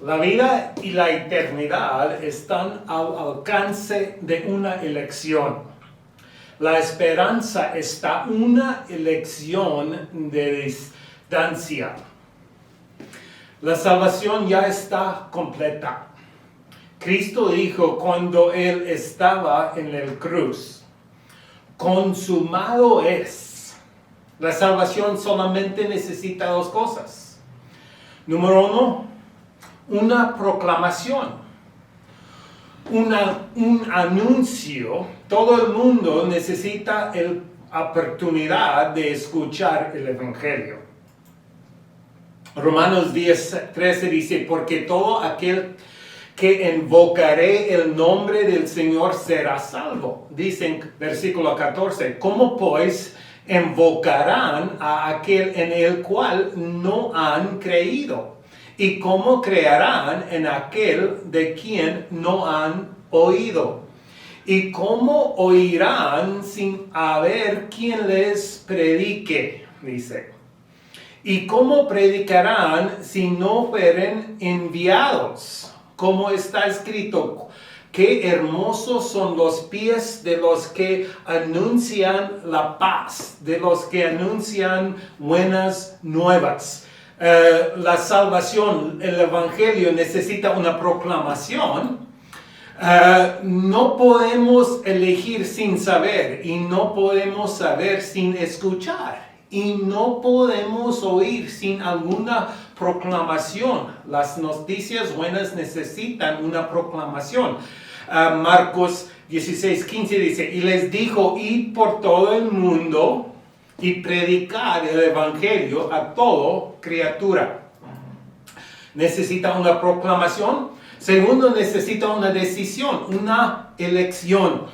La vida y la eternidad están al alcance de una elección. La esperanza está una elección de distancia. La salvación ya está completa. Cristo dijo cuando Él estaba en el cruz, consumado es. La salvación solamente necesita dos cosas. Número uno, una proclamación, un anuncio. Todo el mundo necesita la oportunidad de escuchar el Evangelio. Romanos 10:13 dice, porque todo aquel que invocaré el nombre del Señor será salvo. Dice en versículo 14, ¿cómo pues invocarán a aquel en el cual no han creído? ¿Y cómo creerán en aquel de quien no han oído? ¿Y cómo oirán sin haber quien les predique? Dice. ¿Y cómo predicarán si no fueren enviados? Como está escrito, qué hermosos son los pies de los que anuncian la paz, de los que anuncian buenas nuevas. La salvación, el Evangelio necesita una proclamación. No podemos elegir sin saber y no podemos saber sin escuchar. Y no podemos oír sin alguna proclamación. Las noticias buenas necesitan una proclamación. Marcos 16:15 dice, y les dijo, id por todo el mundo y predicar el Evangelio a toda criatura. Necesita una proclamación. Segundo, necesita una decisión, una elección.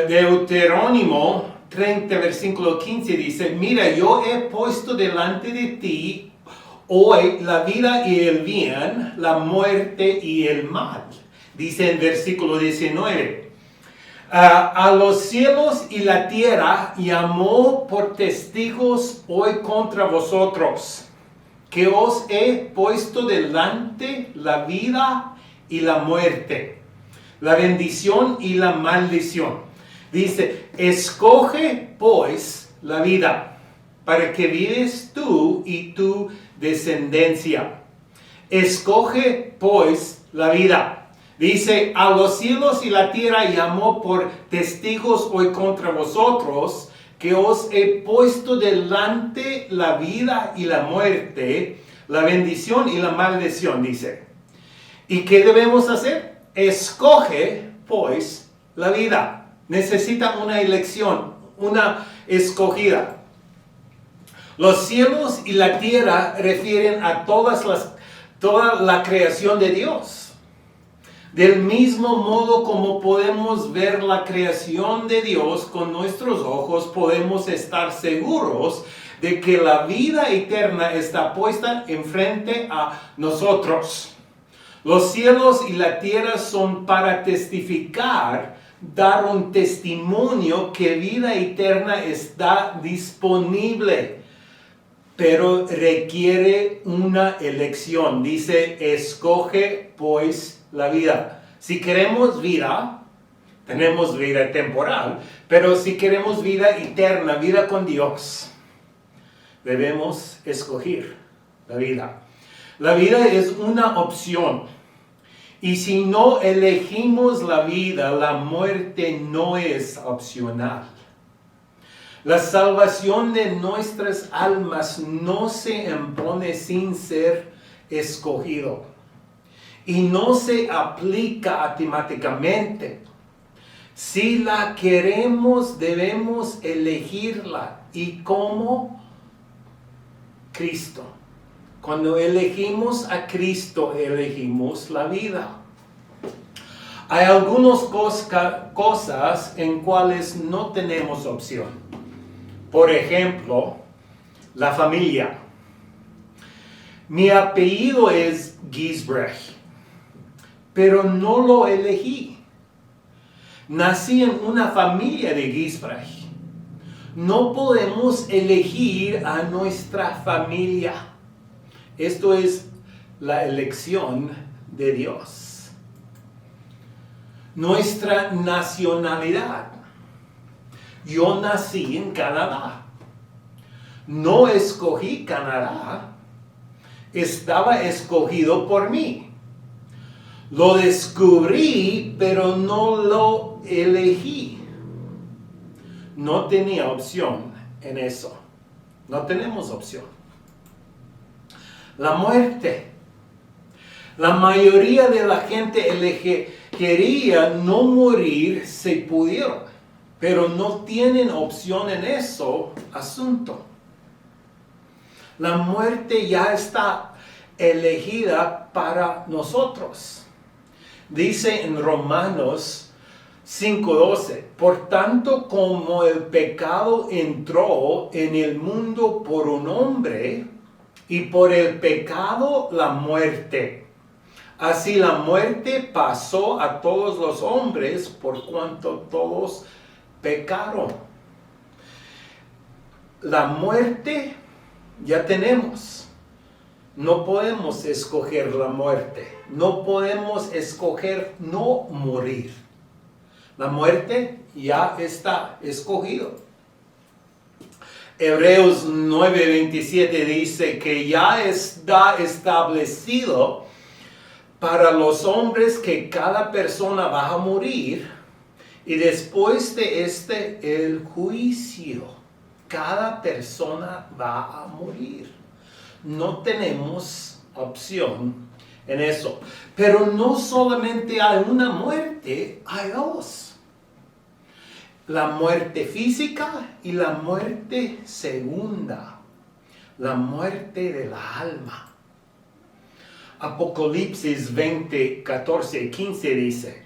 Deuterónimo 30, versículo 15 dice, mira, yo he puesto delante de ti hoy la vida y el bien, la muerte y el mal. Dice en versículo 19, a los cielos y la tierra llamó por testigos hoy contra vosotros, que os he puesto delante la vida y la muerte, la bendición y la maldición. Dice, escoge pues la vida, para que vives tú y tu descendencia. Escoge pues la vida. Dice, a los cielos y la tierra llamó por testigos hoy contra vosotros, que os he puesto delante la vida y la muerte, la bendición y la maldición, dice. ¿Y qué debemos hacer? Escoge pues la vida. Necesita una elección, una escogida. Los cielos y la tierra refieren a toda la creación de Dios. Del mismo modo como podemos ver la creación de Dios con nuestros ojos, podemos estar seguros de que la vida eterna está puesta enfrente a nosotros. Los cielos y la tierra son para testificar, dar un testimonio que vida eterna está disponible, pero requiere una elección. Dice, escoge pues la vida. Si queremos vida, tenemos vida temporal, pero si queremos vida eterna, vida con Dios, debemos escoger la vida. La vida es una opción. Y si no elegimos la vida, la muerte no es opcional. La salvación de nuestras almas no se impone sin ser escogido. Y no se aplica automáticamente. Si la queremos, debemos elegirla. ¿Y cómo? Cristo. Cuando elegimos a Cristo, elegimos la vida. Hay algunas cosas en cuales no tenemos opción. Por ejemplo, la familia. Mi apellido es Giesbrecht, pero no lo elegí. Nací en una familia de Giesbrecht. No podemos elegir a nuestra familia. Esto es la elección de Dios. Nuestra nacionalidad. Yo nací en Canadá. No escogí Canadá. Estaba escogido por mí. Lo descubrí, pero no lo elegí. No tenía opción en eso. No tenemos opción. La muerte. La mayoría de la gente quería no morir si pudieron, pero no tienen opción en eso asunto. La muerte ya está elegida para nosotros. Dice en Romanos 5:12, por tanto como el pecado entró en el mundo por un hombre, y por el pecado la muerte. Así la muerte pasó a todos los hombres por cuanto todos pecaron. La muerte ya tenemos. No podemos escoger la muerte. No podemos escoger no morir. La muerte ya está escogido. Hebreos 9:27 dice que ya está establecido para los hombres que cada persona va a morir y después de el juicio. Cada persona va a morir. No tenemos opción en eso. Pero no solamente hay una muerte, hay dos. La muerte física y la muerte segunda. La muerte de la alma. Apocalipsis 20, 14 y 15 dice: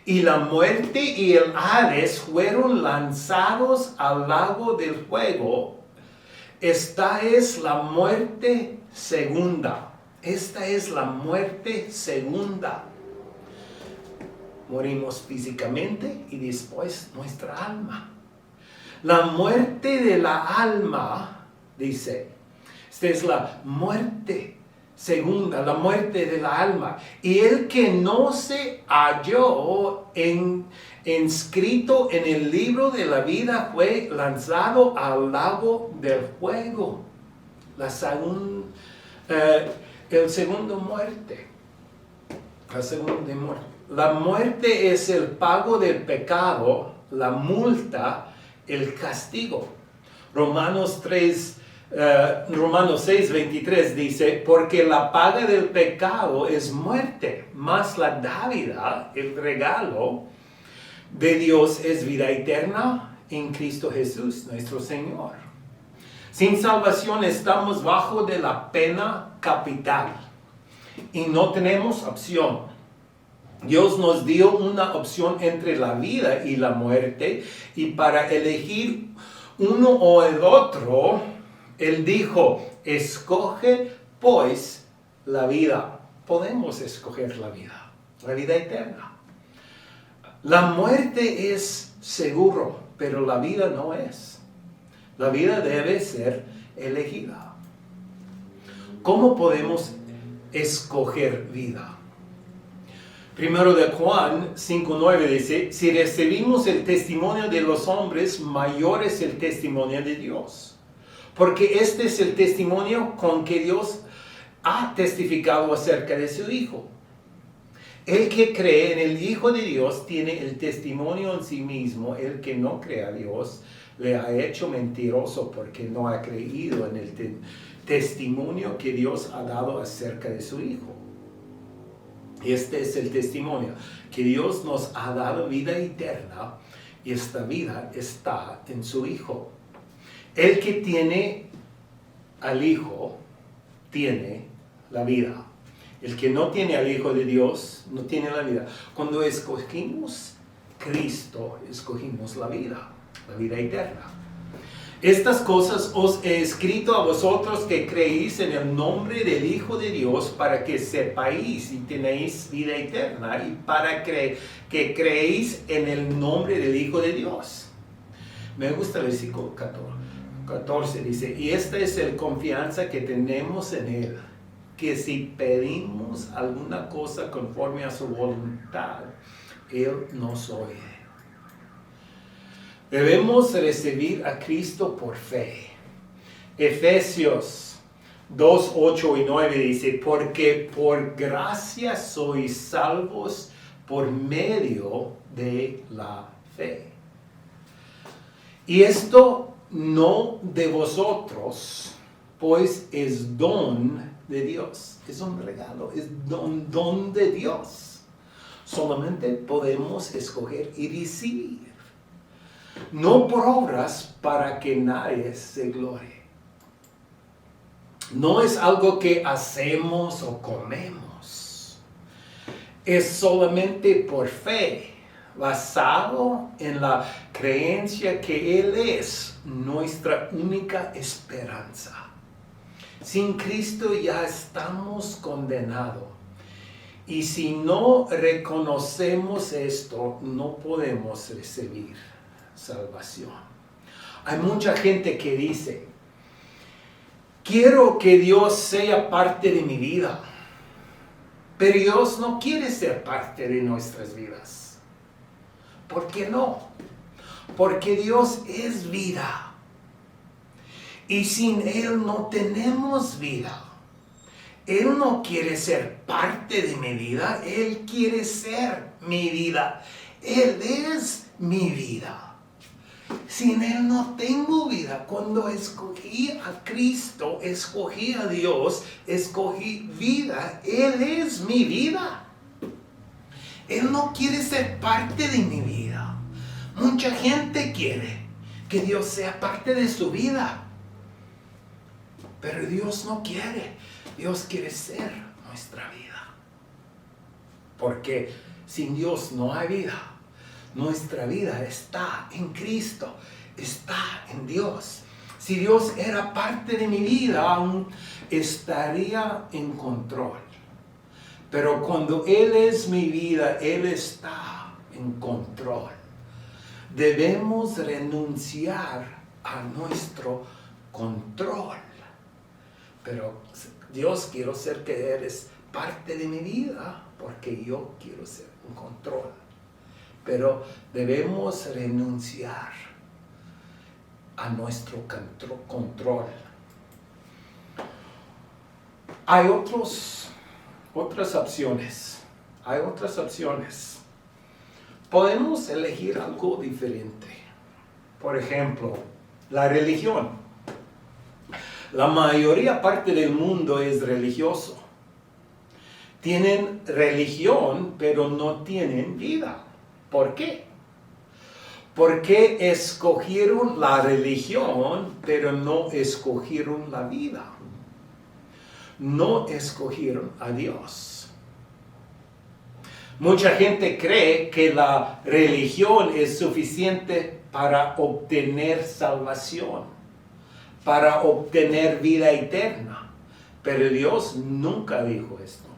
y la muerte y el Hades fueron lanzados al lago del fuego. Esta es la muerte segunda. Esta es la muerte segunda. Morimos físicamente y después nuestra alma. La muerte de la alma, dice, esta es la muerte segunda, la muerte de la alma. Y el que no se halló inscrito en el libro de la vida fue lanzado al lago del fuego. El segundo muerte. La segunda muerte. La muerte es el pago del pecado, la multa, el castigo. Romanos 6:23 dice, porque la paga del pecado es muerte, mas la dádiva, el regalo de Dios es vida eterna en Cristo Jesús, nuestro Señor. Sin salvación estamos bajo de la pena capital y no tenemos opción. Dios nos dio una opción entre la vida y la muerte, y para elegir uno o el otro, Él dijo, escoge pues la vida. Podemos escoger la vida eterna. La muerte es seguro, pero la vida no es. La vida debe ser elegida. ¿Cómo podemos escoger vida? Primero de Juan 5:9 dice, si recibimos el testimonio de los hombres, mayor es el testimonio de Dios. Porque este es el testimonio con que Dios ha testificado acerca de su Hijo. El que cree en el Hijo de Dios tiene el testimonio en sí mismo. El que no cree a Dios le ha hecho mentiroso porque no ha creído en el testimonio que Dios ha dado acerca de su Hijo. Este es el testimonio, que Dios nos ha dado vida eterna y esta vida está en su Hijo. El que tiene al Hijo, tiene la vida. El que no tiene al Hijo de Dios, no tiene la vida. Cuando escogimos Cristo, escogimos la vida eterna. Estas cosas os he escrito a vosotros que creéis en el nombre del Hijo de Dios, para que sepáis y tenéis vida eterna, y para que creéis en el nombre del Hijo de Dios. Me gusta el versículo 14. 14 dice, y esta es la confianza que tenemos en Él, que si pedimos alguna cosa conforme a su voluntad, Él nos oye. Debemos recibir a Cristo por fe. Efesios 2, 8 y 9 dice, porque por gracia sois salvos por medio de la fe. Y esto no de vosotros, pues es don de Dios. Es un regalo, es don de Dios. Solamente podemos escoger y recibir. No por obras para que nadie se glorie. No es algo que hacemos o comemos. Es solamente por fe, basado en la creencia que Él es nuestra única esperanza. Sin Cristo ya estamos condenados. Y si no reconocemos esto, no podemos recibir salvación. Hay mucha gente que dice, quiero que Dios sea parte de mi vida, pero Dios no quiere ser parte de nuestras vidas. ¿Por qué no? Porque Dios es vida. Y sin Él no tenemos vida. Él no quiere ser parte de mi vida, Él quiere ser mi vida. Él es mi vida. Sin Él no tengo vida. Cuando escogí a Cristo, escogí a Dios, escogí vida. Él es mi vida. Él no quiere ser parte de mi vida. Mucha gente quiere que Dios sea parte de su vida. Pero Dios no quiere. Dios quiere ser nuestra vida. Porque sin Dios no hay vida. Nuestra vida está en Cristo, está en Dios. Si Dios era parte de mi vida, aún estaría en control. Pero cuando Él es mi vida, Él está en control. Debemos renunciar a nuestro control. Pero Dios, quiero ser que eres parte de mi vida, porque yo quiero ser en control. Pero debemos renunciar a nuestro control. Hay otras opciones. Hay otras opciones. Podemos elegir algo diferente. Por ejemplo, la religión. La mayoría parte del mundo es religioso. Tienen religión, pero no tienen vida. ¿Por qué? Porque escogieron la religión, pero no escogieron la vida. No escogieron a Dios. Mucha gente cree que la religión es suficiente para obtener salvación, para obtener vida eterna. Pero Dios nunca dijo esto.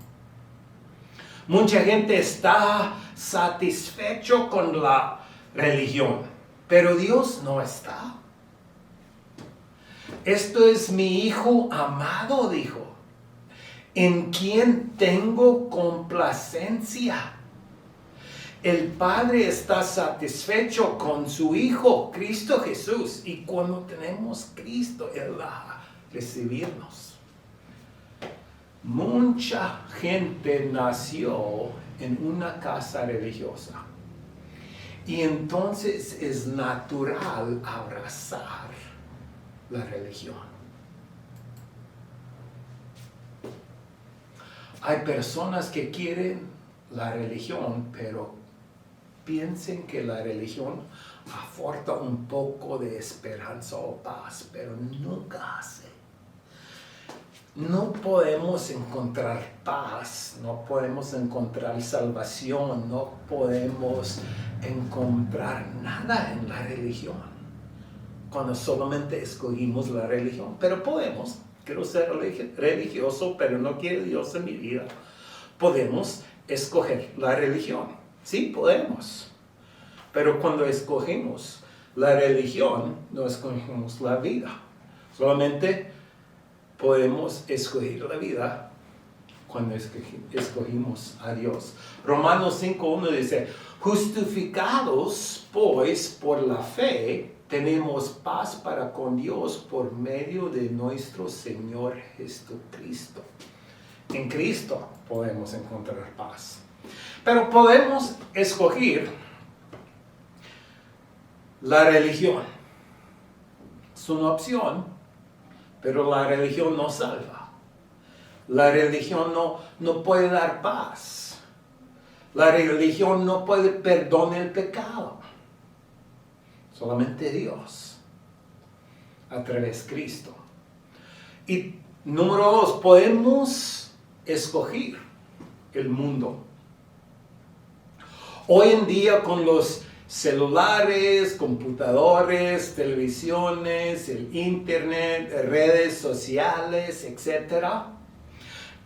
Mucha gente está satisfecho con la religión, pero Dios no está. Esto es mi hijo amado, dijo, en quien tengo complacencia. El Padre está satisfecho con su Hijo, Cristo Jesús, y cuando tenemos Cristo, Él va a recibirnos. Mucha gente nació en una casa religiosa y entonces es natural abrazar la religión. Hay personas que quieren la religión, pero piensen que la religión aporta un poco de esperanza o paz, pero nunca hace. No podemos encontrar paz, no podemos encontrar salvación, no podemos encontrar nada en la religión cuando solamente escogimos la religión. Pero podemos, quiero ser religioso, pero no quiero Dios en mi vida. Podemos escoger la religión, sí podemos. Pero cuando escogemos la religión, no escogimos la vida. Solamente podemos escoger la vida cuando escogimos a Dios. Romanos 5:1 dice, justificados pues por la fe, tenemos paz para con Dios por medio de nuestro Señor Jesucristo. En Cristo podemos encontrar paz. Pero podemos escoger la religión. Es una opción, pero la religión no salva. La religión no puede dar paz. La religión no puede perdonar el pecado. Solamente Dios, a través de Cristo. Y número 2, podemos escoger el mundo. Hoy en día con los celulares, computadores, televisiones, el internet, redes sociales, etc.,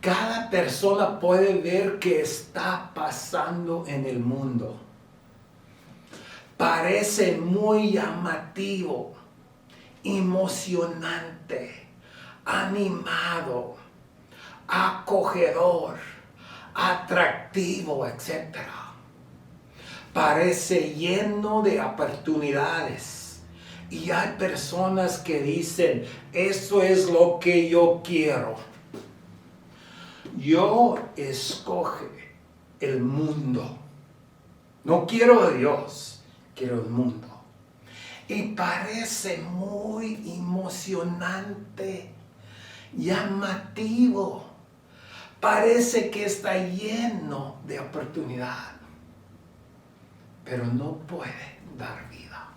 cada persona puede ver qué está pasando en el mundo. Parece muy llamativo, emocionante, animado, acogedor, atractivo, etc. Parece lleno de oportunidades. Y hay personas que dicen, eso es lo que yo quiero. Yo escoge el mundo. No quiero a Dios, quiero el mundo. Y parece muy emocionante, llamativo. Parece que está lleno de oportunidad. Pero no puede dar vida.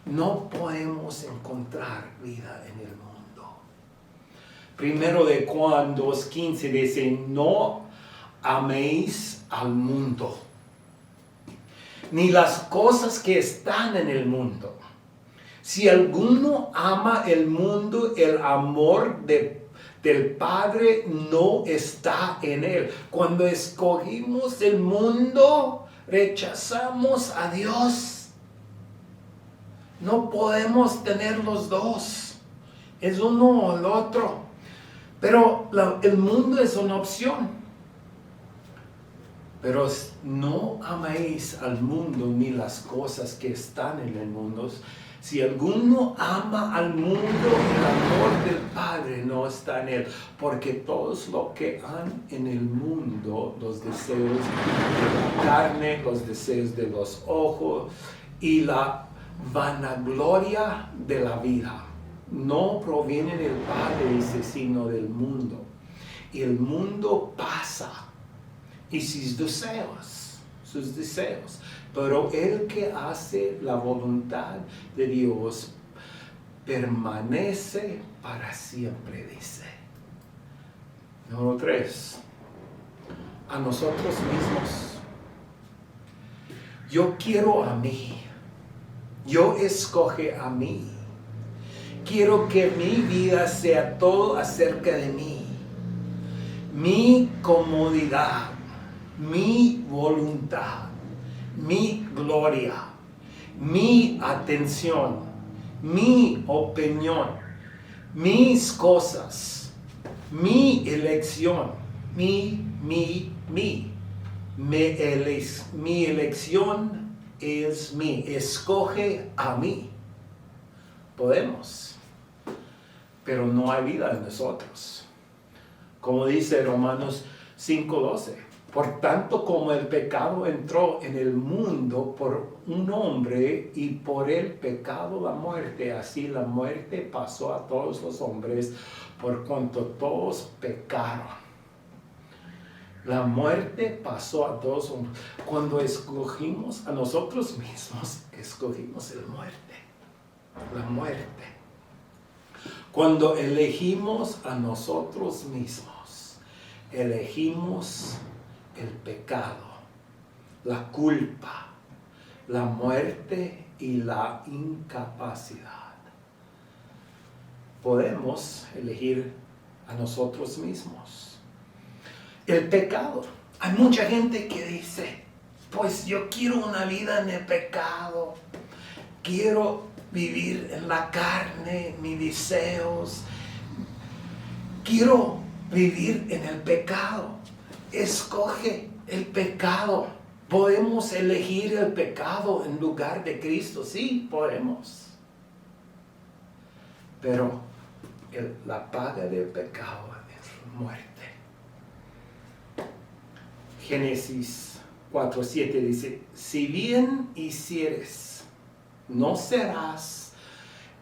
No podemos encontrar vida en el mundo. Primero de Juan 2:15 dice, no améis al mundo, ni las cosas que están en el mundo. Si alguno ama el mundo, el amor del Padre no está en él. Cuando escogimos el mundo, rechazamos a Dios. No podemos tener los dos. Es uno o el otro. Pero el mundo es una opción. Pero no améis al mundo ni las cosas que están en el mundo. Si alguno ama al mundo, el amor del Padre no está en él. Porque todos los que han en el mundo, los deseos de la carne, los deseos de los ojos y la vanagloria de la vida, no provienen del Padre, sino del mundo. Y el mundo pasa. Y sus deseos. Pero el que hace la voluntad de Dios permanece para siempre, dice. Número 3. A nosotros mismos. Yo quiero a mí. Yo escoge a mí. Quiero que mi vida sea todo acerca de mí. Mi comodidad. Mi voluntad, mi gloria, mi atención, mi opinión, mis cosas, mi elección, mi elección es mí, escoge a mí. Podemos, pero no hay vida en nosotros. Como dice Romanos 5:12. Por tanto, como el pecado entró en el mundo por un hombre y por el pecado la muerte, así la muerte pasó a todos los hombres por cuanto todos pecaron. La muerte pasó a todos los hombres. Cuando escogimos a nosotros mismos, escogimos la muerte. Cuando elegimos a nosotros mismos, elegimos el pecado, la culpa, la muerte y la incapacidad. Podemos elegir a nosotros mismos. El pecado. Hay mucha gente que dice, pues yo quiero una vida en el pecado. quiero vivir en la carne, mis deseos. Quiero vivir en el pecado. Escoge el pecado. ¿Podemos elegir el pecado en lugar de Cristo? Sí, podemos. Pero la paga del pecado es muerte. Génesis 4:7 dice, si bien hicieres, no serás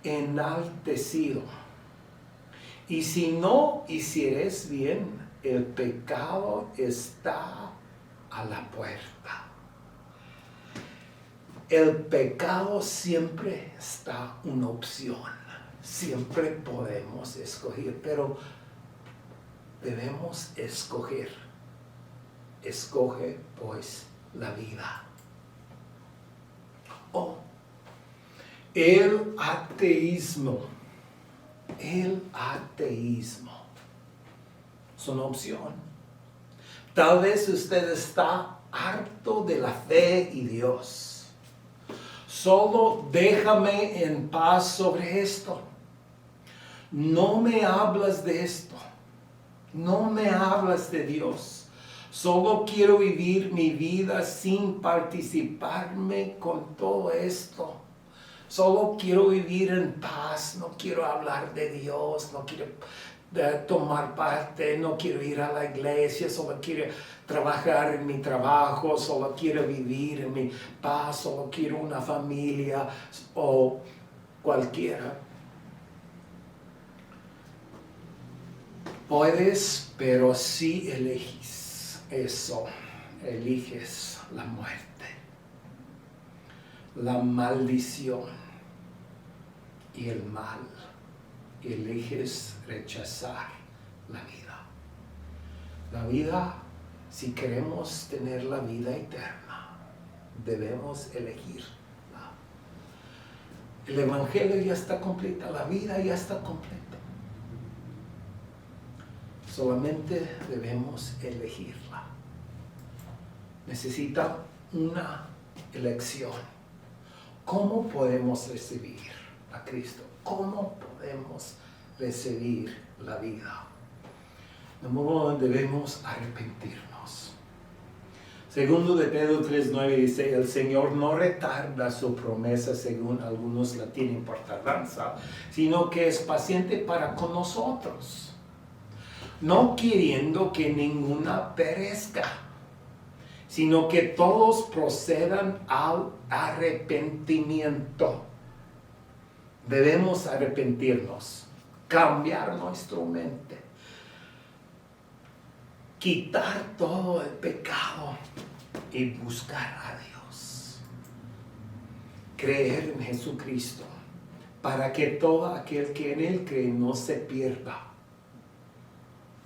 enaltecido. Y si no hicieres bien, el pecado está a la puerta. El pecado siempre está una opción. Siempre podemos escoger, pero debemos escoger. Escoge pues la vida. El ateísmo. El ateísmo es una opción. Tal vez usted está harto de la fe y Dios. Solo déjame en paz sobre esto. No me hablas de esto. No me hablas de Dios. Solo quiero vivir mi vida sin participarme con todo esto. Solo quiero vivir en paz, no quiero hablar de Dios, no quiero tomar parte, no quiero ir a la iglesia, solo quiero trabajar en mi trabajo, solo quiero vivir en mi paz, solo quiero una familia o cualquiera. Puedes, pero si eliges eso, eliges la muerte, la maldición y el mal, eliges rechazar la vida. La vida, si queremos tener la vida eterna, debemos elegirla. El evangelio ya está completo, la vida ya está completa. Solamente debemos elegirla. Necesita una elección. ¿Cómo podemos recibir a Cristo? ¿Cómo podemos recibir la vida? Número uno, debemos arrepentirnos. Segundo de Pedro 3:9 dice, el Señor no retarda su promesa según algunos la tienen por tardanza, sino que es paciente para con nosotros, no queriendo que ninguna perezca, sino que todos procedan al arrepentimiento. Debemos arrepentirnos, cambiar nuestra mente, quitar todo el pecado y buscar a Dios. Creer en Jesucristo para que todo aquel que en Él cree no se pierda,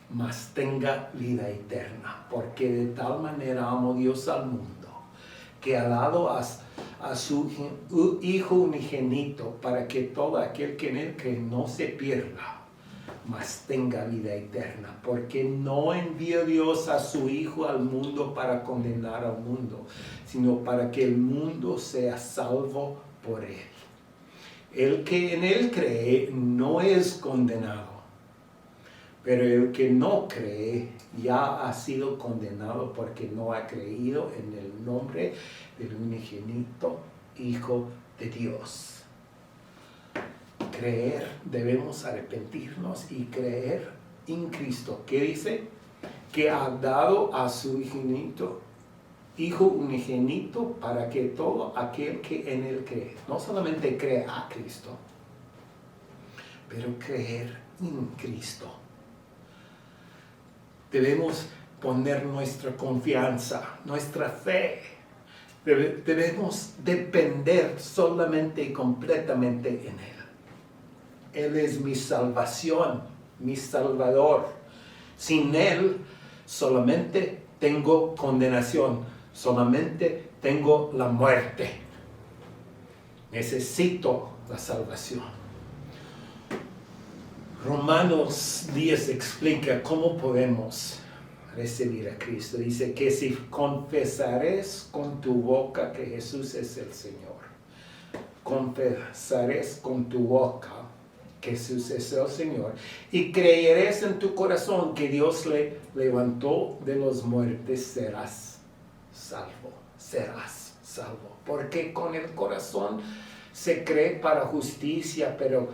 mas tenga vida eterna, porque de tal manera amó Dios al mundo, que ha dado a su Hijo unigénito, para que todo aquel que en Él cree no se pierda, mas tenga vida eterna. Porque no envió Dios a su Hijo al mundo para condenar al mundo, sino para que el mundo sea salvo por Él. El que en Él cree no es condenado, pero el que no cree ya ha sido condenado porque no ha creído en el nombre del unigénito Hijo de Dios. Creer, debemos arrepentirnos y creer en Cristo. ¿Qué dice? Que ha dado a su Hijo unigénito para que todo aquel que en Él cree, no solamente cree a Cristo, pero creer en Cristo. Debemos poner nuestra confianza, nuestra fe. Debemos depender solamente y completamente en Él. Él es mi salvación, mi Salvador. Sin Él solamente tengo condenación, solamente tengo la muerte. Necesito la salvación. Romanos 10 explica cómo podemos recibir a Cristo. Dice que si confesares con tu boca que Jesús es el Señor confesarás con tu boca que Jesús es el Señor y creerás en tu corazón que Dios le levantó de los muertos, serás salvo. Serás salvo. Porque con el corazón se cree para justicia, pero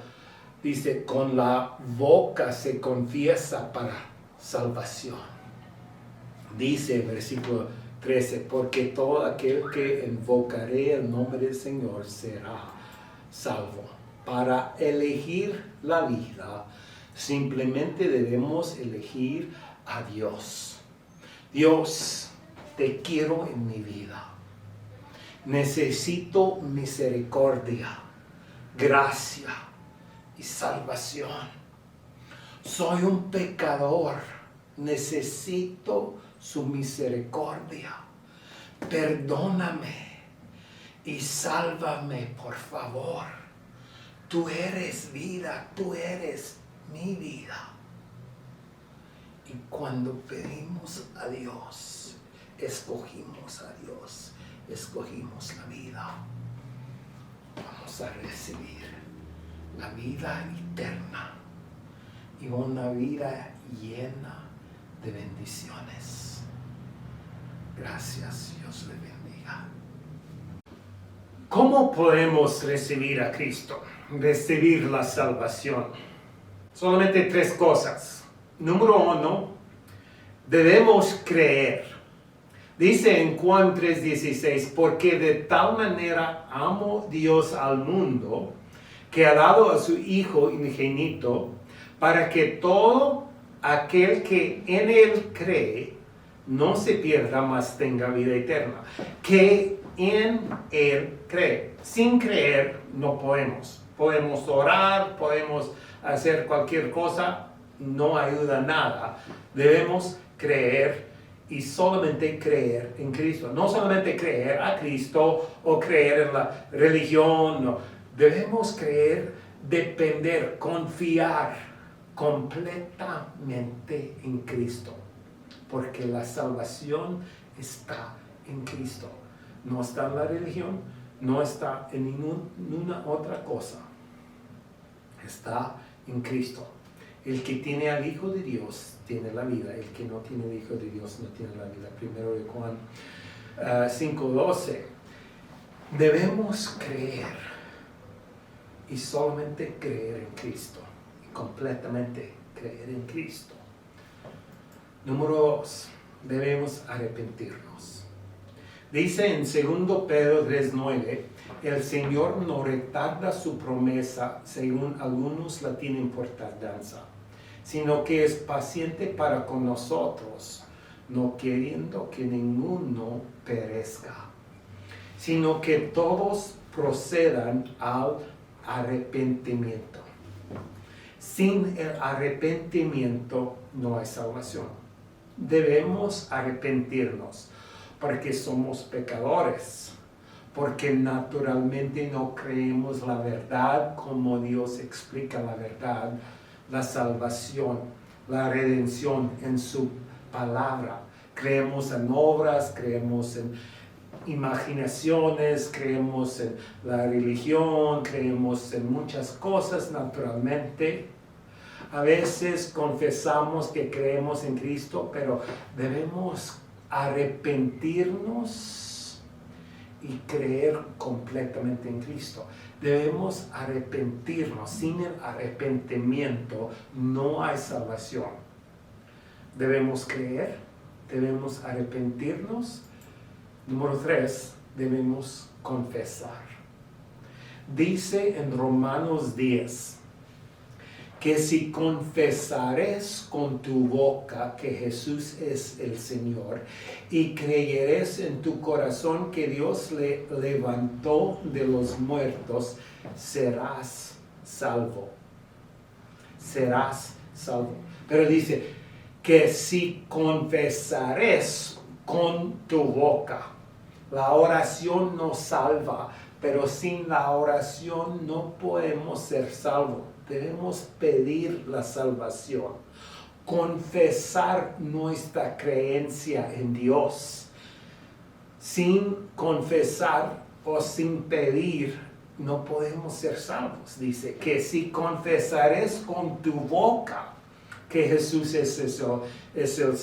dice, con la boca se confiesa para salvación. Dice el versículo 13, porque todo aquel que invocaré el nombre del Señor será salvo. Para elegir la vida, simplemente debemos elegir a Dios. Dios, te quiero en mi vida. Necesito misericordia, gracia y salvación. Soy un pecador, necesito su misericordia. Perdóname y sálvame, por favor. Tú eres vida, tú eres mi vida. Y cuando pedimos a Dios, escogimos a Dios, escogimos la vida. Vamos a recibir la vida eterna y una vida llena de bendiciones. Gracias, Dios le bendiga. ¿Cómo podemos recibir a Cristo? Recibir la salvación. Solamente 3 cosas. Número 1, debemos creer. Dice en Juan 3:16, porque de tal manera amó Dios al mundo, que ha dado a su Hijo unigénito, para que todo aquel que en Él cree, no se pierda, mas tenga vida eterna. Que en Él cree. Sin creer no podemos. Podemos orar, podemos hacer cualquier cosa, no ayuda nada. Debemos creer y solamente creer en Cristo. No solamente creer a Cristo o creer en la religión. No. Debemos creer, depender, confiar completamente en Cristo. Porque la salvación está en Cristo. No está en la religión, no está en ninguna otra cosa. Está en Cristo. El que tiene al Hijo de Dios tiene la vida. El que no tiene al Hijo de Dios no tiene la vida. Primero de Juan 5:12. Debemos creer y solamente creer en Cristo. Y completamente creer en Cristo. Número 2. Debemos arrepentirnos. Dice en 2 Pedro 3:9, el Señor no retarda su promesa, según algunos la tienen por tardanza, sino que es paciente para con nosotros, no queriendo que ninguno perezca, sino que todos procedan al arrepentimiento. Sin el arrepentimiento no hay salvación. Debemos arrepentirnos porque somos pecadores, porque naturalmente no creemos la verdad como Dios explica la verdad, la salvación, la redención en su palabra. Creemos en obras, creemos en imaginaciones, creemos en la religión, creemos en muchas cosas naturalmente. A veces confesamos que creemos en Cristo, pero debemos arrepentirnos y creer completamente en Cristo. Debemos arrepentirnos. Sin el arrepentimiento no hay salvación. Debemos creer, debemos arrepentirnos. Número 3, debemos confesar. Dice en Romanos 10 que si confesares con tu boca que Jesús es el Señor y creyeres en tu corazón que Dios le levantó de los muertos, serás salvo. Serás salvo. Pero dice que si confesares con tu boca, la oración nos salva, pero sin la oración no podemos ser salvos. Debemos pedir la salvación, confesar nuestra creencia en Dios. Sin confesar o sin pedir no podemos ser salvos. Dice que si confesares con tu boca que Jesús es el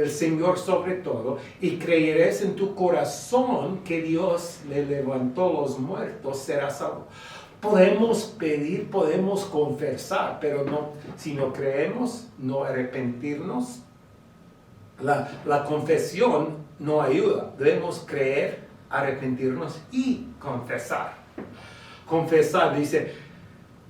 Señor sobre todo, y creerás en tu corazón que Dios le levantó los muertos, serás salvo. Podemos pedir, podemos confesar, pero no, si no creemos, no arrepentirnos, la confesión no ayuda. Debemos creer, arrepentirnos y confesar. Confesar, dice,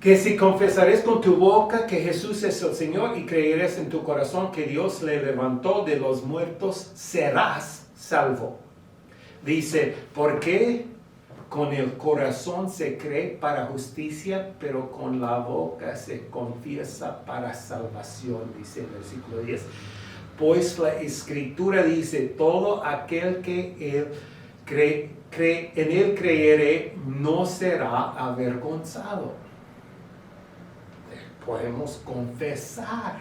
que si confesares con tu boca que Jesús es el Señor y creerás en tu corazón que Dios le levantó de los muertos, serás salvo. Dice, porque con el corazón se cree para justicia, pero con la boca se confiesa para salvación, dice el versículo 10. Pues la Escritura dice, todo aquel que en él creyere no será avergonzado. Podemos confesar,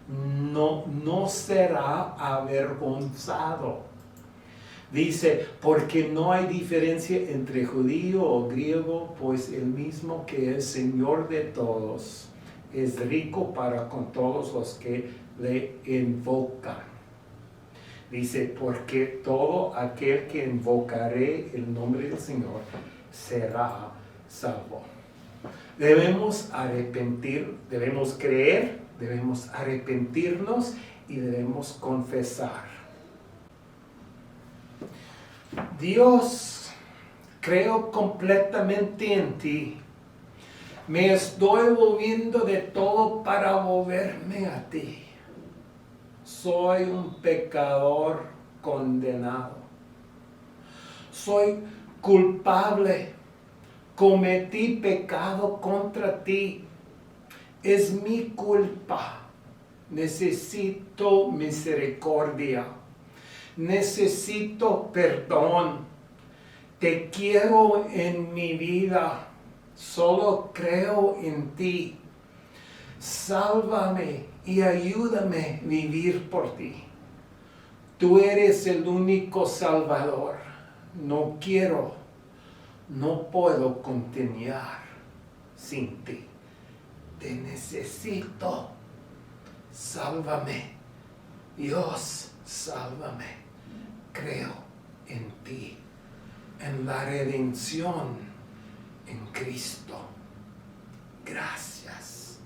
no será avergonzado. Dice, porque no hay diferencia entre judío o griego, pues el mismo que es Señor de todos es rico para con todos los que le invocan. Dice, porque todo aquel que invocaré el nombre del Señor será salvo. Debemos debemos creer, debemos arrepentirnos y debemos confesar. Dios, creo completamente en ti. Me estoy volviendo de todo para volverme a ti. Soy un pecador condenado. Soy culpable. Cometí pecado contra ti. Es mi culpa. Necesito misericordia. Necesito perdón. Te quiero en mi vida. Solo creo en ti. Sálvame y ayúdame a vivir por ti. Tú eres el único Salvador. No puedo continuar sin ti. Te necesito. Sálvame. Dios, sálvame. Creo en ti, en la redención en Cristo. Gracias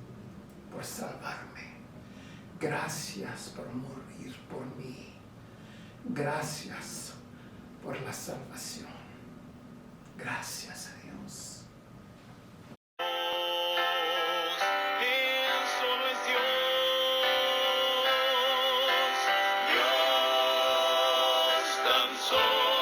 por salvarme. Gracias por morir por mí. Gracias por la salvación. Gracias a Dios. Él solo es Dios, Dios tan solo.